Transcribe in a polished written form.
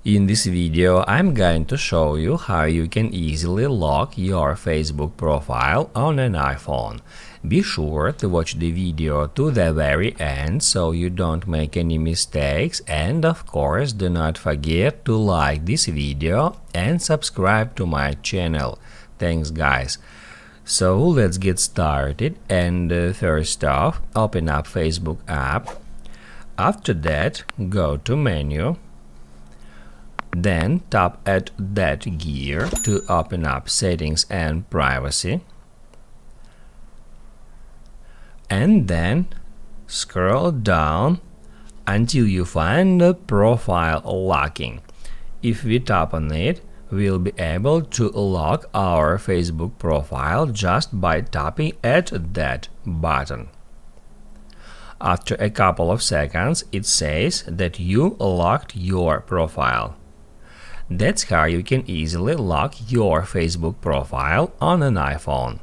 In this video, I'm going to show you how you can easily lock your Facebook profile on an iPhone. Be sure to watch the video to the very end so you don't make any mistakes, and of course do not forget to like this video and subscribe to my channel. Thanks guys. So let's get started, and first off, open up Facebook app. After that, go to menu. Then tap at that gear to open up settings and privacy. And then scroll down until you find the profile locking. If we tap on it, we'll be able to lock our Facebook profile just by tapping at that button. After a couple of seconds, it says that you locked your profile. That's how you can easily lock your Facebook profile on an iPhone.